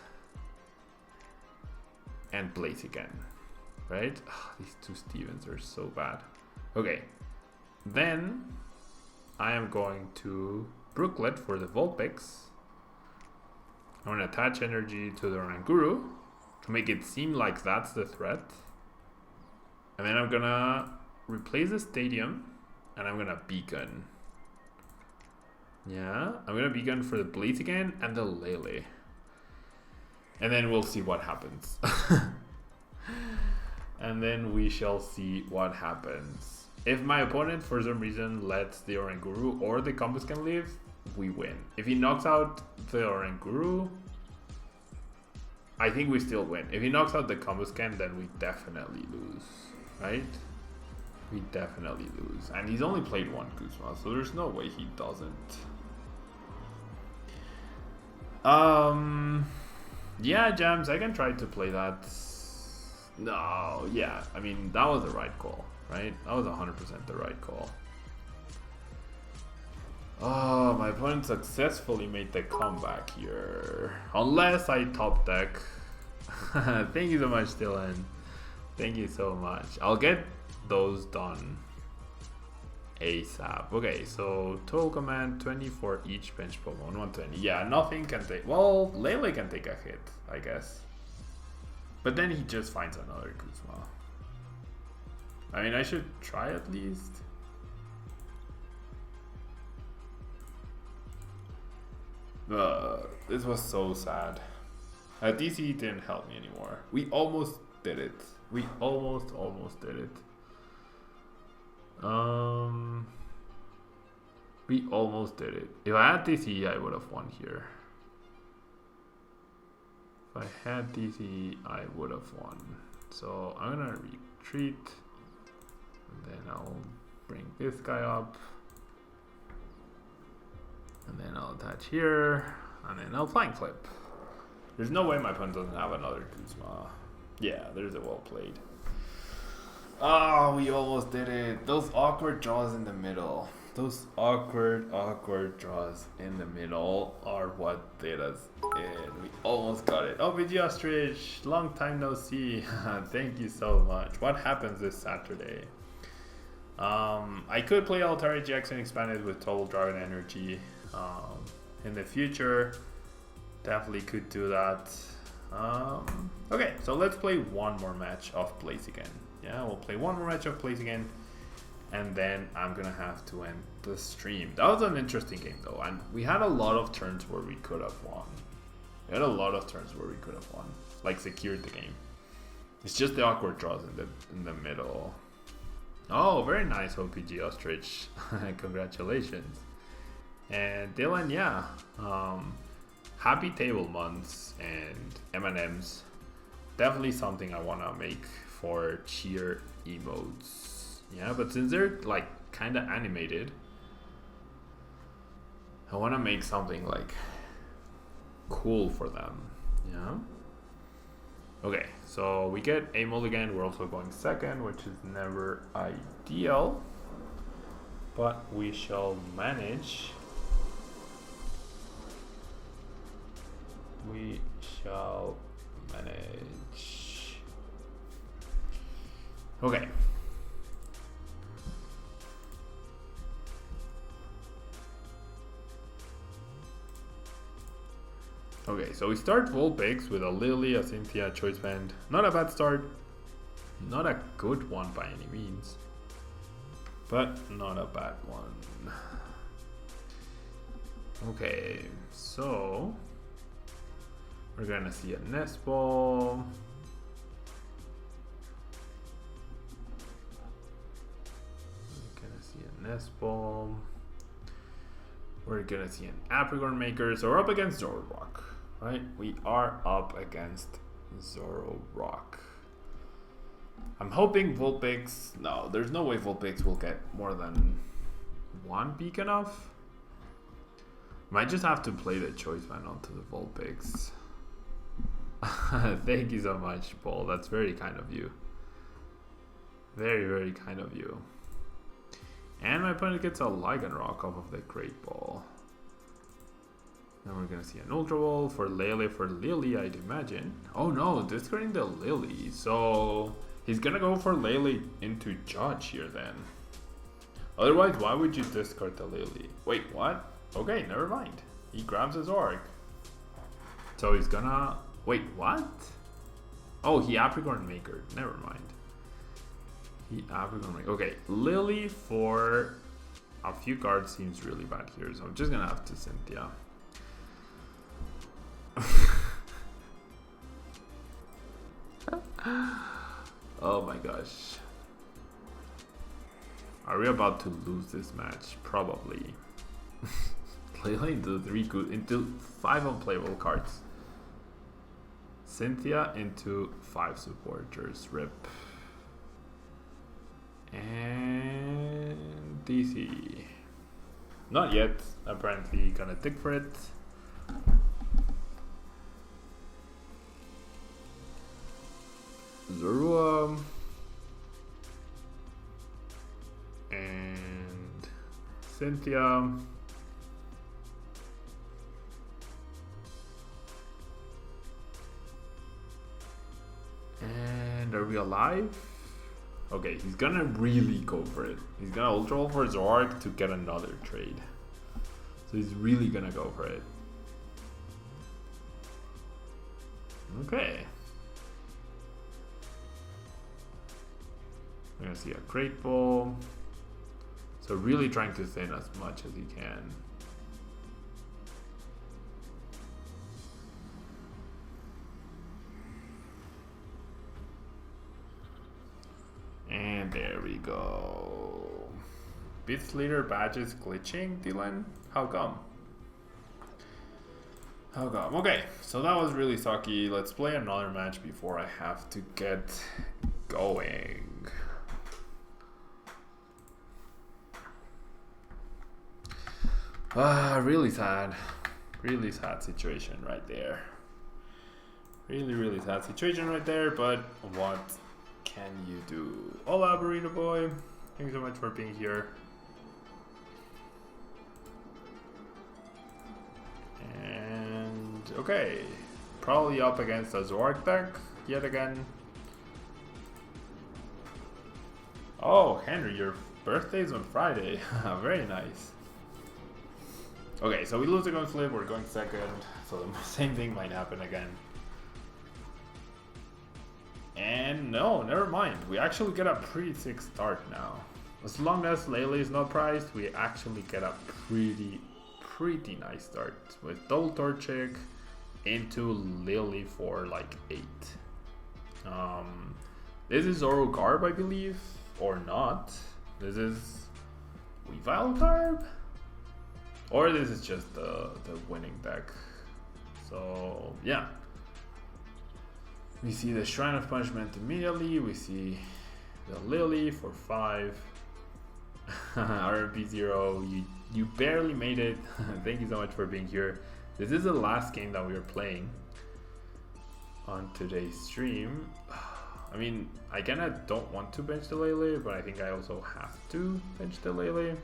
and Blaziken, right? These two Stevens are so bad. Okay, then I am going to Brooklet for the Vulpix. I'm going to attach energy to the Oranguru to make it seem like that's the threat. And then I'm going to replace the Stadium and I'm going to Beacon. Yeah, I'm going to Beacon for the Blaziken and the Lele. And then we'll see what happens. And then we shall see what happens. If my opponent for some reason lets the Oranguru or the Combusken live, we win. If he knocks out the Oranguru, I think we still win. If he knocks out the Combusken, then we definitely lose, right? We definitely lose. And he's only played one Kuzma, so there's no way he doesn't. Yeah, Jams, I can try to play that. No, yeah, I mean, that was the right call, right? That was 100% the right call. Oh, my opponent successfully made the comeback here. Unless I top deck. Thank you so much, Dylan. Thank you so much. I'll get those done ASAP. Okay, so total command 20 for each bench Pokemon. 120. Yeah, nothing can take. Well, Lele can take a hit, I guess. But then he just finds another Kuzma. I mean, I should try at least. This was so sad. DC didn't help me anymore. We almost did it. We almost did it. We almost did it. If I had DC, I would have won here. If I had DC, I would have won. So I'm gonna retreat. And then I'll bring this guy up. And then I'll attach here. And then I'll flank flip. There's no way my opponent doesn't have another Kuzma. Yeah, there's a well played. Oh, we almost did it. Those awkward draws in the middle. Those awkward draws in the middle are what did us in. We almost got it. Oh, BG Ostrich, long time no see. Thank you so much. What happens this Saturday? I could play Altari Jackson expanded with Total Dragon Energy in the future. Definitely could do that. Okay, so let's play one more match of Blaziken. Yeah, we'll play one more match of Blaziken. And then I'm gonna have to end the stream. That was an interesting game though, and we had a lot of turns where we could have won. We had a lot of turns where we could have won, like secured the game. It's just the awkward draws in the middle. Oh, very nice, OPG Ostrich. Congratulations. And Dylan, yeah, happy Tablemons and M&Ms. Definitely something I wanna make for cheer emotes. Yeah, but since they're like kind of animated, I want to make something like cool for them. Yeah. Okay, so we get a mulligan. We're also going second, which is never ideal, but we shall manage. We shall manage. Okay. Okay, so we start Vulpix with a Lily, a Cynthia, a Choice Band. Not a bad start. Not a good one by any means. But not a bad one. Okay, so we're gonna see a Nest Ball. We're gonna see a Nest Ball. We're gonna see an Apricorn Maker. So we're up against Zoroark. Right, we are up against Zoroark. I'm hoping Vulpix. No, there's no way Vulpix will get more than one beacon off. Might just have to play the Choice Band onto the Vulpix. Thank you so much, Paul. That's very kind of you. Very, very kind of you. And my opponent gets a Lycanroc off of the Great Ball. Then we're gonna see an Ultra Ball for Lily, I'd imagine. Oh no, discarding the Lily. So he's gonna go for Lily into Judge here then. Otherwise, why would you discard the Lily? Wait, what? Okay, never mind. He grabs his Zoroark. So he's gonna... Wait, what? Oh, he Apricorn Maker. Never mind. He Apricorn Maker. Okay, Lily for a few cards seems really bad here. So I'm just gonna have to Cynthia. Oh my gosh. Are we about to lose this match? Probably. Lily into 5 unplayable cards. Cynthia into 5 supporters. Rip. And DC. Not yet. Apparently gonna tick for it. Zorua. And Cynthia. And are we alive? Okay, he's gonna really go for it. He's gonna Ultra Ball for Zoroark to get another trade. So he's really gonna go for it. Okay. We're gonna see a Great Ball. So really trying to thin as much as he can. And there we go. Bits leader badges glitching, Dylan? How come? How come? Okay, so that was really sucky. Let's play another match before I have to get going. Really sad situation right there. Really sad situation right there, but what can you do? Hola, Burrito Boy. Thank you so much for being here. And okay, probably up against a Zoroark deck yet again. Oh, Henry, your birthday's on Friday. Very nice. Okay, so we lose the coin flip, we're going second, so the same thing might happen again. And no, never mind. We actually get a pretty sick start now. As long as Lele is not priced, we actually get a pretty nice start with double Torchic into Lily for like 8. This is Zoroark, I believe, or not. This is Weavile Garb, or this is just the winning deck. So yeah. We see the Shrine of Punishment immediately. We see the Lily for 5. RP0, you barely made it. Thank you so much for being here. This is the last game that we are playing on today's stream. I mean, I kinda don't want to bench the Lele, but I think I also have to bench the Lele.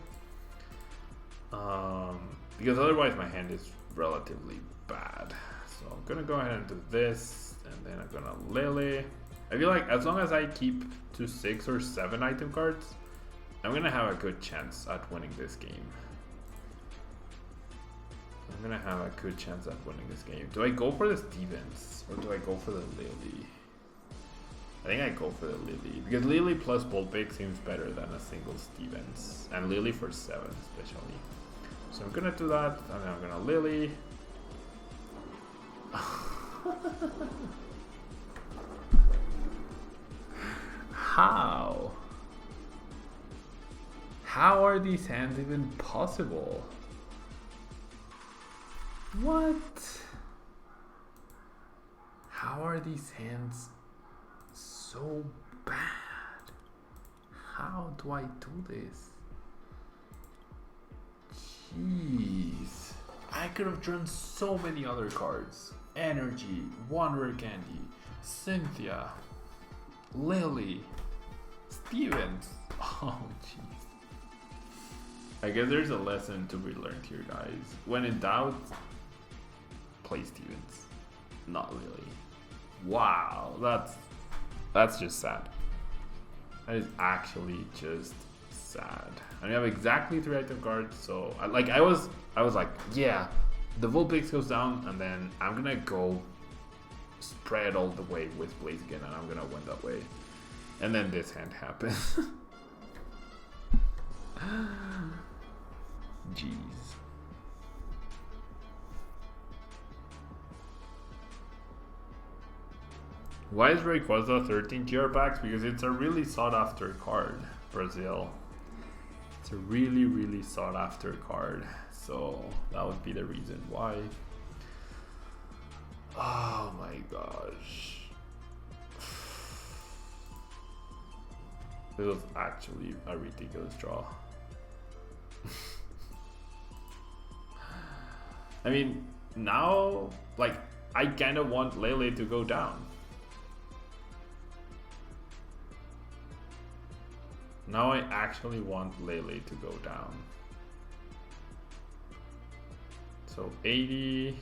Because otherwise my hand is relatively bad. So I'm gonna go ahead and do this. And then I'm gonna Lele. I feel like as long as I keep to 6 or 7 item cards, I'm gonna have a good chance at winning this game. I'm gonna have a good chance at winning this game. Do I go for the Stevens or do I go for the Lily? I think I go for the Lily because Lily plus Volpic seems better than a single Stevens, and Lily for 7 especially. So I'm gonna do that, and then I'm gonna Lily. How? How are these hands even possible? What? How are these hands so bad? How do I do this? Jeez. I could have drawn so many other cards. Energy, One Rare Candy, Cynthia, Lily, Stevens. Oh jeez. I guess there's a lesson to be learned here, guys. When in doubt, play Stevens. Not really. Wow, that's just sad. That is actually just sad. And we have exactly 3 item cards, so I was like, yeah, the Vulpix goes down, and then I'm gonna go spread all the way with Blaziken, and I'm gonna win that way. And then this hand happens. Jeez. Why is Rayquaza 13 tier packs? Because it's a really sought after card, Brazil. It's a really, really sought after card. So that would be the reason why. Oh my gosh. This was actually a ridiculous draw. I mean, now, like, I kind of want Lele to go down. Now I actually want Lele to go down. So 80,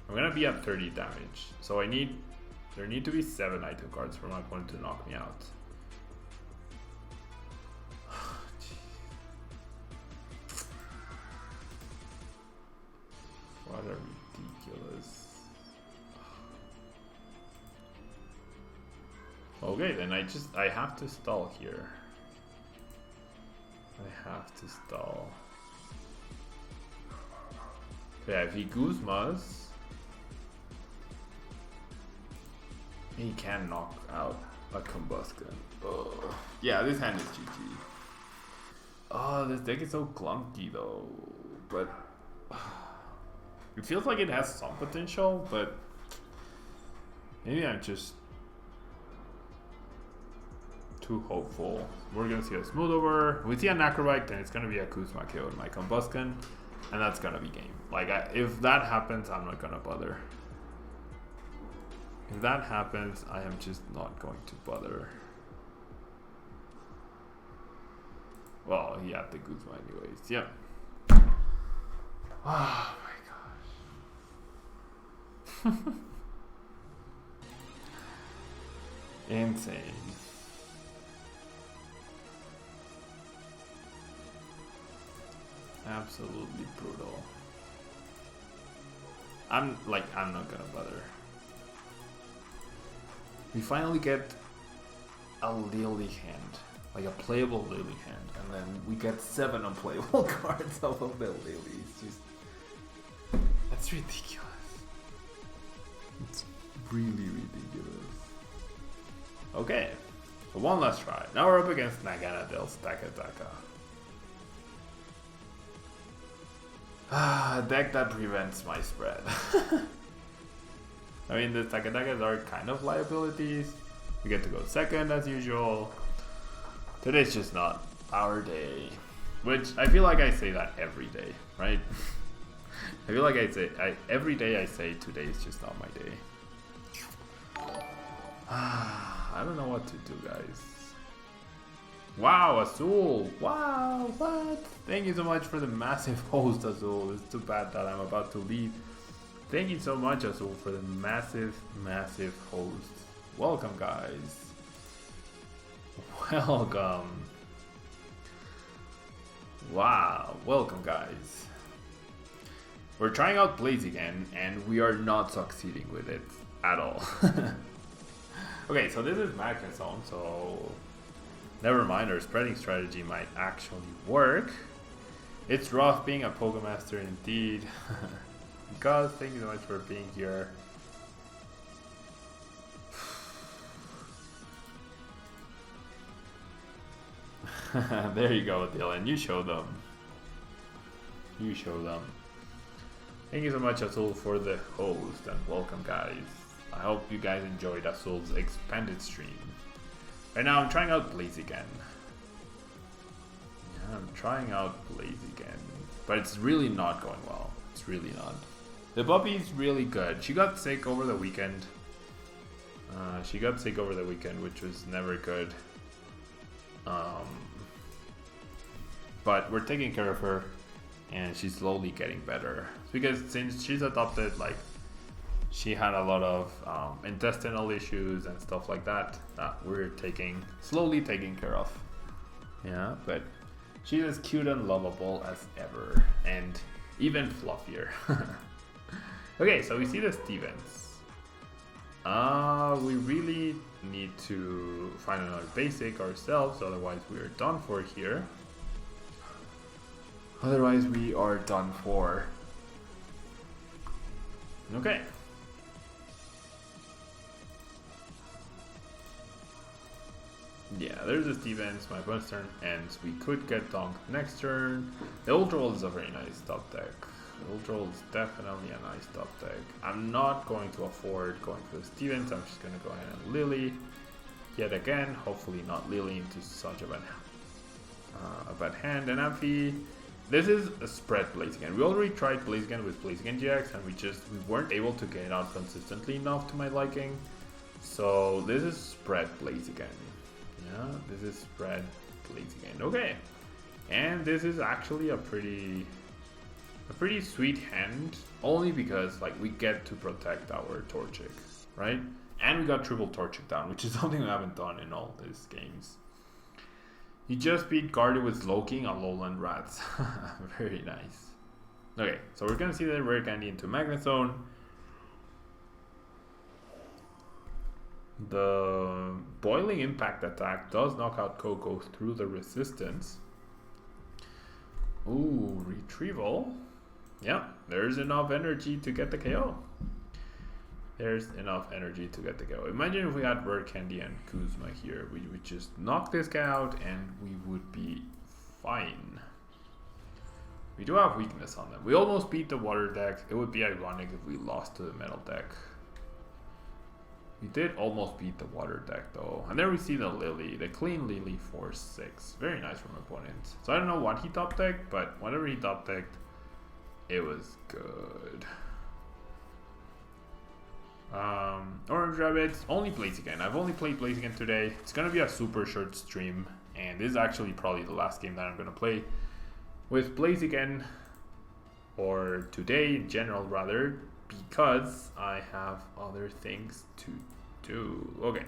I'm gonna be at 30 damage. So there need to be 7 item cards for my opponent to knock me out. What a ridiculous. Okay, then I have to stall here. I have to stall. Yeah, if he Guzmas, he can knock out a Combusken. Oh. Yeah, this hand is GG. Oh, this deck is so clunky though. But it feels like it has some potential, but maybe I'm just too hopeful. We're gonna see a smooth over. We see an Acrobite, then it's gonna be a Kuzma KO with my Combusken, and that's gonna be game. Like, if that happens, I'm not gonna bother. If that happens, I am just not going to bother. Well, he had the Kuzma anyways. Yep. Oh my gosh. Insane. Absolutely brutal. I'm not gonna bother. We finally get a Lily hand, like a playable Lily hand, and then we get 7 unplayable cards off of the Lily. It's just, that's ridiculous. It's really ridiculous. Okay, so one last try. Now we're up against Nagana del Stakataka. A deck that prevents my spread. I mean, the Takatakas are kind of liabilities. We get to go second as usual. Today's just not our day. Which, I feel like I say that every day, right? I feel like every day I say today is just not my day. I don't know what to do, guys. Wow, Azul! Wow, what? Thank you so much for the massive host, Azul. It's too bad that I'm about to leave. Thank you so much, Azul, for the massive, massive host. Welcome, guys. Welcome. Wow, welcome, guys. We're trying out Blaziken, and we are not succeeding with it at all. Okay, so this is Magnet Zone, so never mind, our spreading strategy might actually work. It's rough being a Pokemaster indeed. Because, thank you so much for being here. There you go, Dylan. You show them. You show them. Thank you so much, Azul, for the host, and welcome, guys. I hope you guys enjoyed Azul's expanded stream. Right now, I'm trying out Blaziken. Yeah, I'm trying out Blaziken, but it's really not going well. It's really not. The puppy's really good. She got sick over the weekend. Which was never good. But we're taking care of her, and she's slowly getting better. Because since she's adopted like she had a lot of intestinal issues and stuff like that we're slowly taking care of. Yeah, but she's as cute and lovable as ever, and even fluffier. Okay, so we see the Stevens. We really need to find another basic ourselves, otherwise we are done for here. Otherwise we are done for. Okay. Yeah, there's the Stevens. My bonus turn ends. We could get Donk next turn. The Ultra Roll is a very nice top deck. The Ultra Roll is definitely a nice top deck. I'm not going to afford going for the Stevens. I'm just going to go ahead and Lily. Yet again, hopefully not Lily into such a bad hand. And Amphi, this is a Spread Blaziken. We already tried Blaziken with Blaziken GX and we weren't able to get it out consistently enough to my liking. So this is Spread Blaziken. Yeah, this is Spread Blaziken. Okay, and this is actually a pretty sweet hand, only because like we get to protect our Torchic, right? And we got triple Torchic down, which is something we haven't done in all these games. You just beat Guardian with Slowking on Lowland Rats. Very nice. Okay, so we're gonna see the rare candy into Magnezone. The Boiling Impact attack does knock out Coco through the resistance. Ooh, Retrieval. Yeah, there's enough energy to get the KO. There's enough energy to get the KO. Imagine if we had Rare Candy and Kuzma here. We would just knock this guy out and we would be fine. We do have weakness on them. We almost beat the water deck. It would be ironic if we lost to the metal deck. We did almost beat the water deck though. And there we see the Lily, the clean Lily 4/6. Very nice from opponents. So I don't know what he top decked, but whatever he top decked, it was good. Orange Rabbits, only Blaziken. I've only played Blaziken today. It's gonna be a super short stream, and this is actually probably the last game that I'm gonna play with Blaziken, or today in general rather, because I have other things to do. Okay.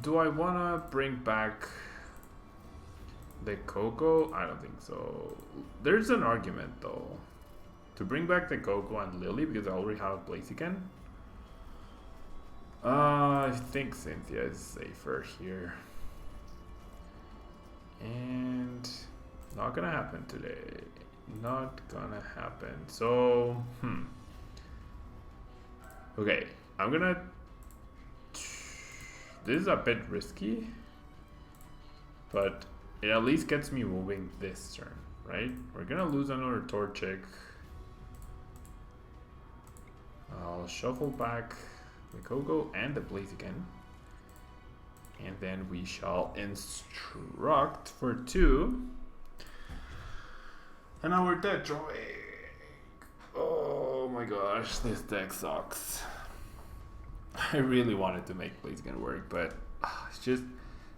Do I wanna bring back the Coco? I don't think so. There's an argument though. To bring back the Coco and Lily because I already have Blaziken. I think Cynthia is safer here. And not gonna happen today. Not gonna happen. So, okay, I'm gonna... This is a bit risky, but it at least gets me moving this turn, right? We're gonna lose another Torchic. I'll shuffle back the Coco and the Blaziken. And then we shall instruct for 2. And now we're dead drawing. Oh my gosh, this deck sucks. I really wanted to make Blaziken work, but it's just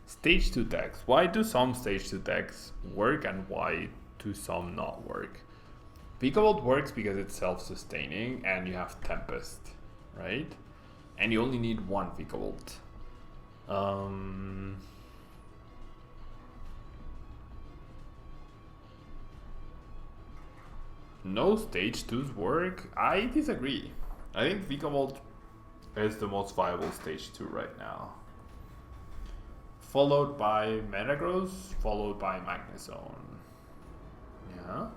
stage 2 decks. Why do some stage 2 decks work and why do some not work? Vikavolt works because it's self-sustaining and you have Tempest, right? And you only need 1 Vikavolt. No stage 2s work? I disagree. I think Vikavolt is the most viable stage 2 right now. Followed by Metagross, followed by Magnezone. Yeah.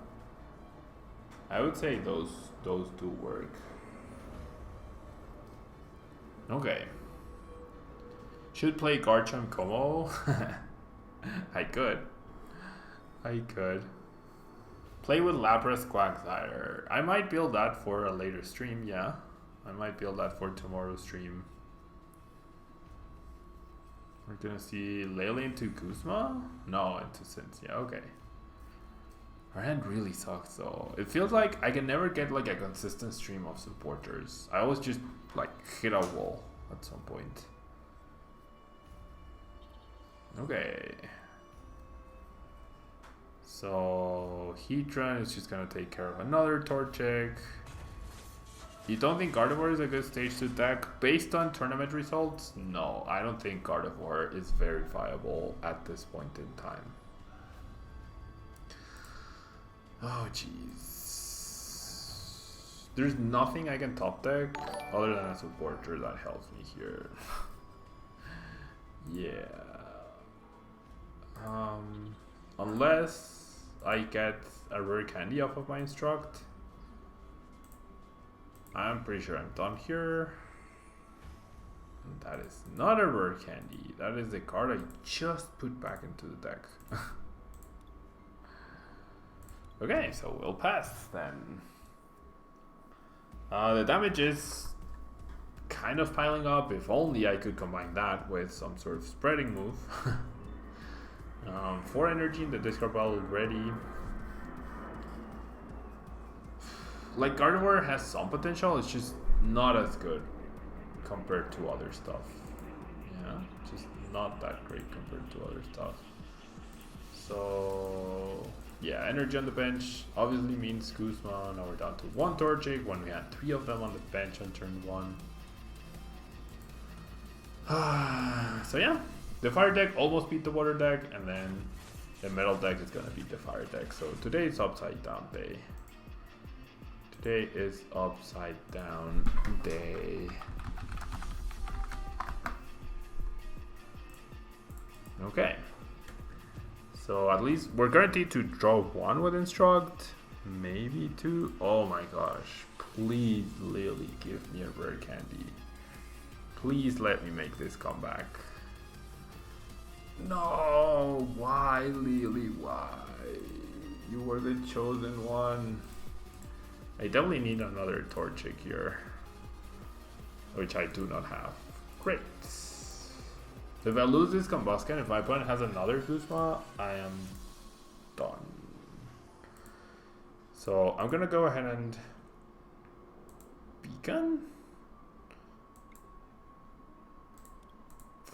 I would say those do work. Okay. Should play Garchomp Como. I could. Play with Lapras Quagsire. I might build that for a later stream, yeah. I might build that for tomorrow's stream. We're gonna see Lele into Kuzma? No, into Cynthia, okay. Our hand really sucks though. It feels like I can never get like a consistent stream of supporters. I always just like hit a wall at some point. Okay. So Heatran is just gonna take care of another Torchic. You don't think Gardevoir is a good stage to deck based on tournament results? No, I don't think Gardevoir is very viable at this point in time. Oh jeez. There's nothing I can top deck other than a supporter that helps me here. Yeah. Unless I get a rare candy off of my Instruct. I'm pretty sure I'm done here. And that is not a rare candy. That is the card I just put back into the deck. Okay, so we'll pass then. The damage is kind of piling up. If only I could combine that with some sort of spreading move. 4 energy in the discard pile already. Like, Gardevoir has some potential, it's just not as good compared to other stuff. Yeah, just not that great compared to other stuff. So yeah, energy on the bench obviously means Guzma. Now we're down to 1 Torchic when we had 3 of them on the bench on turn 1. So yeah, the fire deck almost beat the water deck, and then the metal deck is gonna beat the fire deck. So today is upside down day. Today is upside down day. Okay. So at least we're guaranteed to draw 1 with Instruct. Maybe 2. Oh my gosh. Please, Lily, give me a rare candy. Please let me make this comeback. No, why, Lily? Why? You were the chosen one. I definitely need another Torchic here, which I do not have. Great. So if I lose this Combusken, if my opponent has another Guzma, I am done. So I'm gonna go ahead and Beacon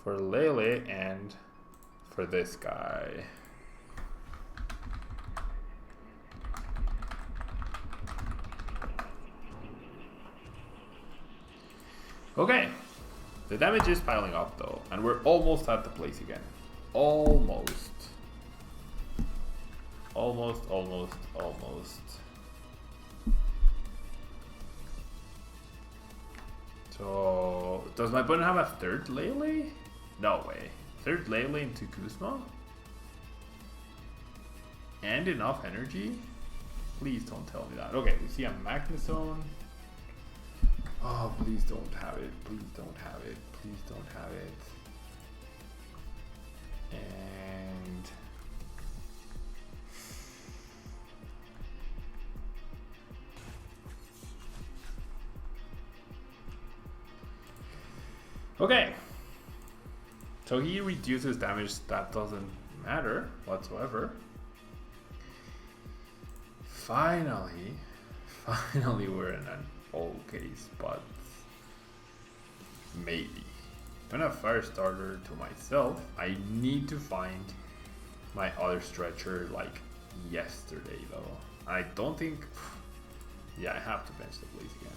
for Lele and for this guy. Okay, the damage is piling up though, and we're almost at the Blaziken. Almost. Almost. So, does my opponent have a 3rd Lele? No way. 3rd Lele into Guzma? And enough energy? Please don't tell me that. Okay, we see a Magnezone. Oh, please don't have it. Please don't have it. Please don't have it. And okay. So he reduces damage. That doesn't matter whatsoever. Finally we're in an okay spot. Maybe. I'm gonna fire starter to myself. I need to find my other stretcher like yesterday though. I don't think. Yeah, I have to bench the Blaziken.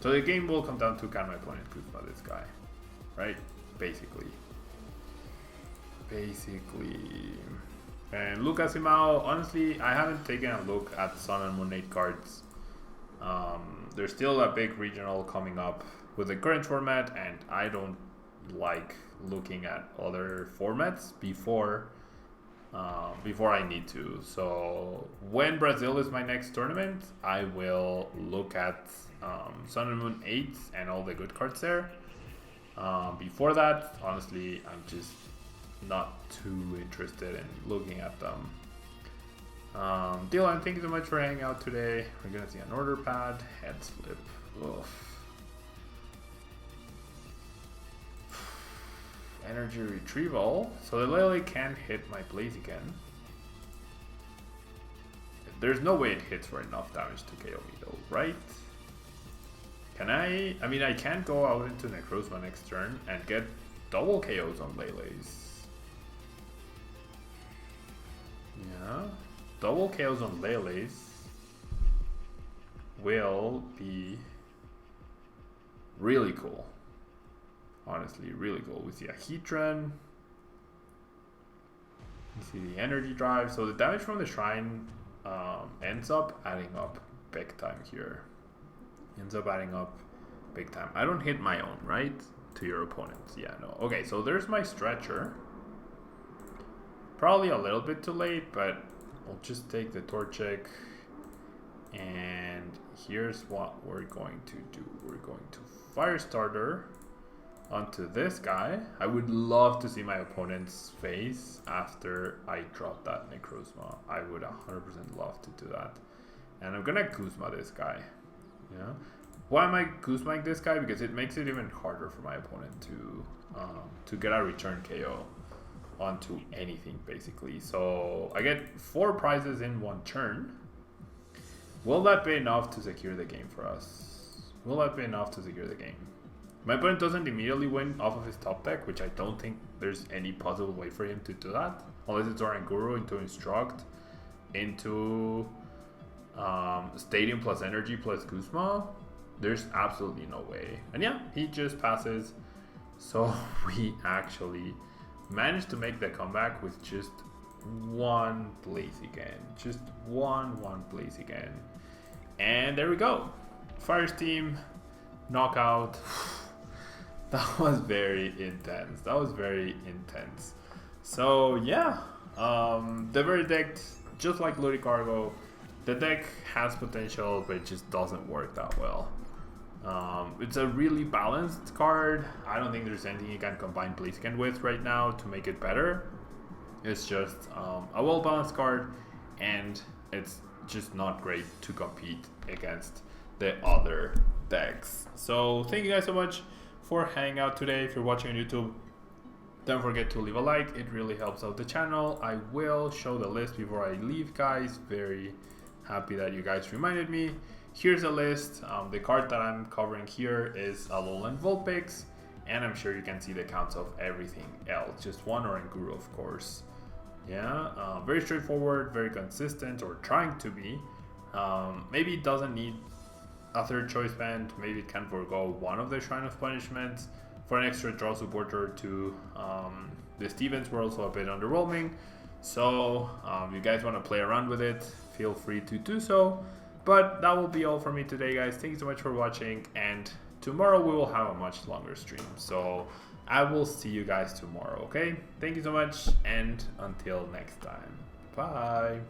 So the game will come down to, can my opponent Guzma this guy, right? Basically. And Lucas Simao, honestly, I haven't taken a look at Sun and Moon 8 cards. There's still a big regional coming up with the current format, and I don't like looking at other formats before I need to. So when Brazil is my next tournament, I will look at Sun and Moon 8 and all the good cards there. Before that, honestly, I'm just not too interested in looking at them. Dylan, thank you so much for hanging out today. We're gonna see an order pad, head flip. Oof. Energy retrieval. So the Lele can hit my Blaziken. There's no way it hits for enough damage to KO me though, right? Can I mean, I can go out into Necrozma next turn and get double KOs on Lele's. Yeah. Double KOs on Lele's will be Really cool. Honestly, really cool. We see a Heatran. You see the energy drive. So the damage from the shrine ends up adding up big time here. Ends up adding up big time. I don't hit my own, right? To your opponents. Yeah, no. Okay, so there's my stretcher. Probably a little bit too late, but I'll just take the Torchic. And here's what we're going to do. We're going to Firestarter onto this guy. I would love to see my opponent's face after I drop that Necrozma. I would 100% love to do that. And I'm gonna Guzma this guy. Yeah. Why am I Guzmaing this guy? Because it makes it even harder for my opponent to get a return KO onto anything basically. So I get 4 prizes in 1 turn. Will that be enough to secure the game for us? Will that be enough to secure the game? My opponent doesn't immediately win off of his top deck, which I don't think there's any possible way for him to do that. Unless it's Oranguru into Instruct, into Stadium plus Energy plus Guzma. There's absolutely no way. And yeah, he just passes. So we actually managed to make the comeback with just 1 Blaziken. Just one Blaziken. And there we go. Fire Steam, knockout. That was very intense. That was very intense. So yeah, the verdict, just like Ludicargo, the deck has potential, but it just doesn't work that well. It's a really balanced card. I don't think there's anything you can combine Blaziken with right now to make it better. It's just a well-balanced card, and it's just not great to compete against the other decks. So thank you guys so much for hanging out today. If you're watching on YouTube, don't forget to leave a like. It really helps out the channel. I will show the list before I leave, guys. Very happy that you guys reminded me. Here's a list. The card that I'm covering here is Alolan Vulpix, and I'm sure you can see the counts of everything else. Just 1 Oranguru, of course. Yeah, very straightforward, very consistent, or trying to be. Maybe it doesn't need a 3rd choice band. Maybe it can forego 1 of the Shrine of Punishment for an extra draw supporter to the Stevens were also a bit underwhelming. So if you guys want to play around with it, feel free to do so. But that will be all for me today, guys. Thank you so much for watching, and tomorrow we will have a much longer stream. So I will see you guys tomorrow, okay? Thank you so much, and until next time. Bye.